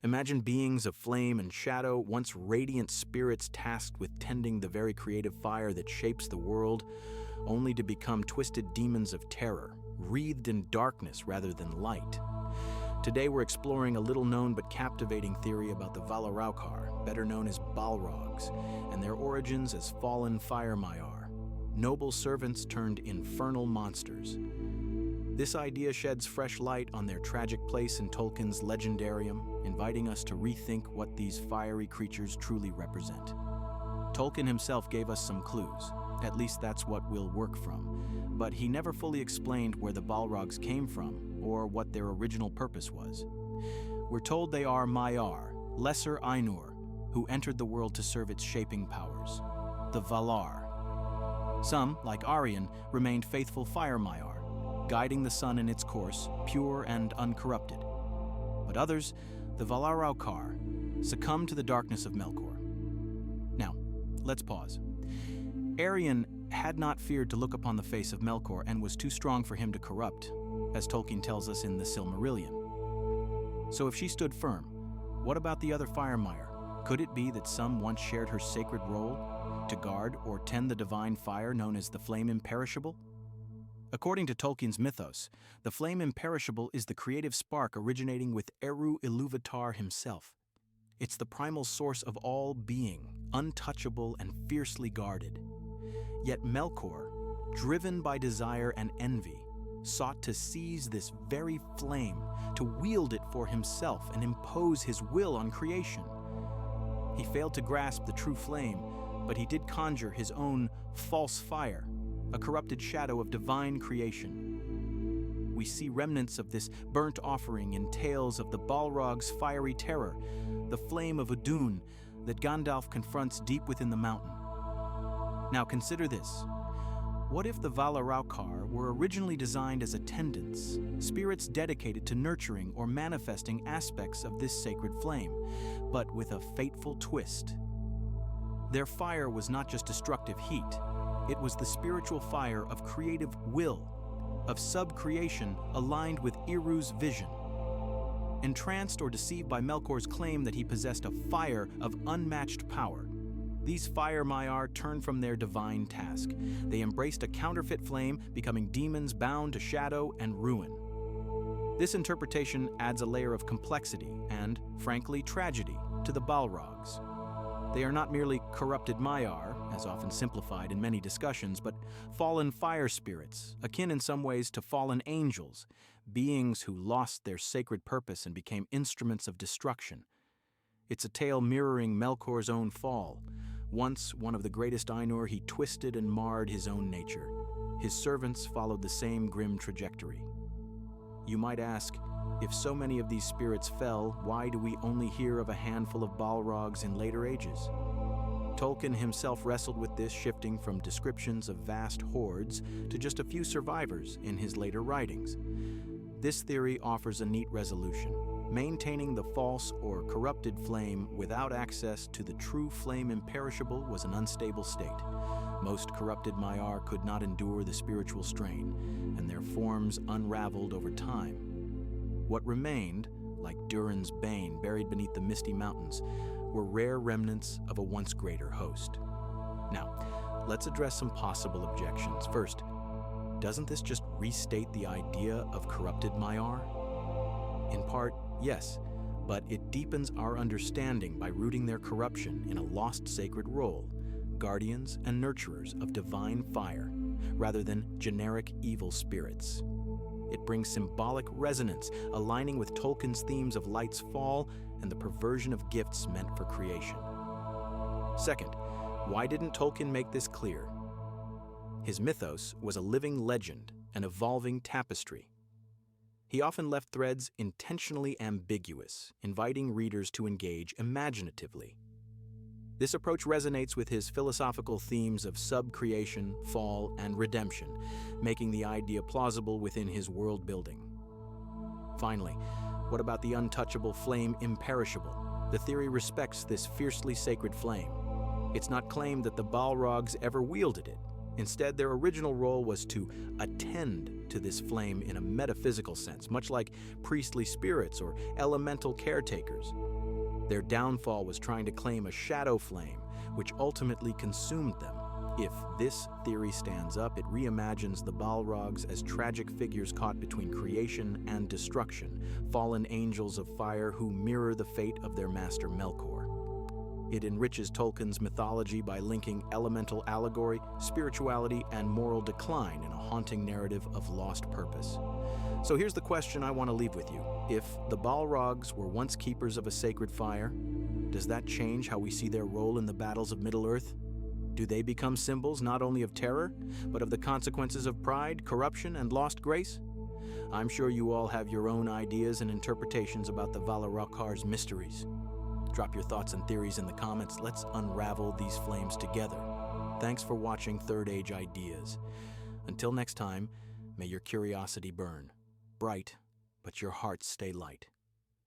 Imagine beings of flame and shadow, once radiant spirits tasked with tending the very creative fire that shapes the world, only to become twisted demons of terror, wreathed in darkness rather than light. Today we're exploring a little-known but captivating theory about the Valaraukar, better known as Balrogs, and their origins as fallen fire-Maiar, noble servants turned infernal monsters. This idea sheds fresh light on their tragic place in Tolkien's legendarium, inviting us to rethink what these fiery creatures truly represent. Tolkien himself gave us some clues, at least that's what we'll work from, but he never fully explained where the Balrogs came from or what their original purpose was. We're told they are Maiar, lesser Ainur, who entered the world to serve its shaping powers, the Valar. Some, like Aryan, remained faithful fire-Maiar, guiding the sun in its course, pure and uncorrupted. But others, the Valaraukar, succumbed to the darkness of Melkor. Now, let's pause. Aryan had not feared to look upon the face of Melkor and was too strong for him to corrupt, as Tolkien tells us in the Silmarillion. So if she stood firm, what about the other fire-Maiar? Could it be that some once shared her sacred role to guard or tend the divine fire known as the flame imperishable? According to Tolkien's mythos, the flame imperishable is the creative spark originating with Eru Ilúvatar himself. It's the primal source of all being, untouchable and fiercely guarded. Yet Melkor, driven by desire and envy, sought to seize this very flame, to wield it for himself and impose his will on creation. He failed to grasp the true flame, but he did conjure his own false fire, a corrupted shadow of divine creation. We see remnants of this burnt offering in tales of the Balrogs' fiery terror, the flame of Udun that Gandalf confronts deep within the mountain. Now consider this. What if the Valaraukar were originally designed as attendants, spirits dedicated to nurturing or manifesting aspects of this sacred flame, but with a fateful twist? Their fire was not just destructive heat. It was the spiritual fire of creative will, of sub-creation aligned with Eru's vision. Entranced or deceived by Melkor's claim that he possessed a fire of unmatched power, these fire-Maiar turned from their divine task. They embraced a counterfeit flame, becoming demons bound to shadow and ruin. This interpretation adds a layer of complexity and, frankly, tragedy to the Balrogs. They are not merely corrupted Maiar, as often simplified in many discussions, but fallen fire spirits, akin in some ways to fallen angels, beings who lost their sacred purpose and became instruments of destruction. It's a tale mirroring Melkor's own fall. Once one of the greatest Ainur, he twisted and marred his own nature. His servants followed the same grim trajectory. You might ask, if so many of these spirits fell, why do we only hear of a handful of Balrogs in later ages? Tolkien himself wrestled with this, shifting from descriptions of vast hordes to just a few survivors in his later writings. This theory offers a neat resolution. Maintaining the false or corrupted flame without access to the true flame imperishable was an unstable state. Most corrupted Maiar could not endure the spiritual strain, and their forms unraveled over time. What remained, like Durin's Bane buried beneath the misty mountains, were rare remnants of a once greater host. Now, let's address some possible objections. First, doesn't this just restate the idea of corrupted Maiar? In part, yes, but it deepens our understanding by rooting their corruption in a lost sacred role, guardians and nurturers of divine fire, rather than generic evil spirits. It brings symbolic resonance, aligning with Tolkien's themes of light's fall and the perversion of gifts meant for creation. Second, why didn't Tolkien make this clear? His mythos was a living legend, an evolving tapestry. He often left threads intentionally ambiguous, inviting readers to engage imaginatively. This approach resonates with his philosophical themes of sub-creation, fall, and redemption, making the idea plausible within his world building. Finally, what about the untouchable flame imperishable? The theory respects this fiercely sacred flame. It's not claimed that the Balrogs ever wielded it. Instead, their original role was to attend to this flame in a metaphysical sense, much like priestly spirits or elemental caretakers. Their downfall was trying to claim a shadow flame, which ultimately consumed them. If this theory stands up, it reimagines the Balrogs as tragic figures caught between creation and destruction, fallen angels of fire who mirror the fate of their master Melkor. It enriches Tolkien's mythology by linking elemental allegory, spirituality, and moral decline in a haunting narrative of lost purpose. So here's the question I want to leave with you. If the Balrogs were once keepers of a sacred fire, does that change how we see their role in the battles of Middle-earth? Do they become symbols not only of terror, but of the consequences of pride, corruption, and lost grace? I'm sure you all have your own ideas and interpretations about the Valaraukar's mysteries. Drop your thoughts and theories in the comments. Let's unravel these flames together. Thanks for watching Third Age Ideas. Until next time, may your curiosity burn bright, but your hearts stay light.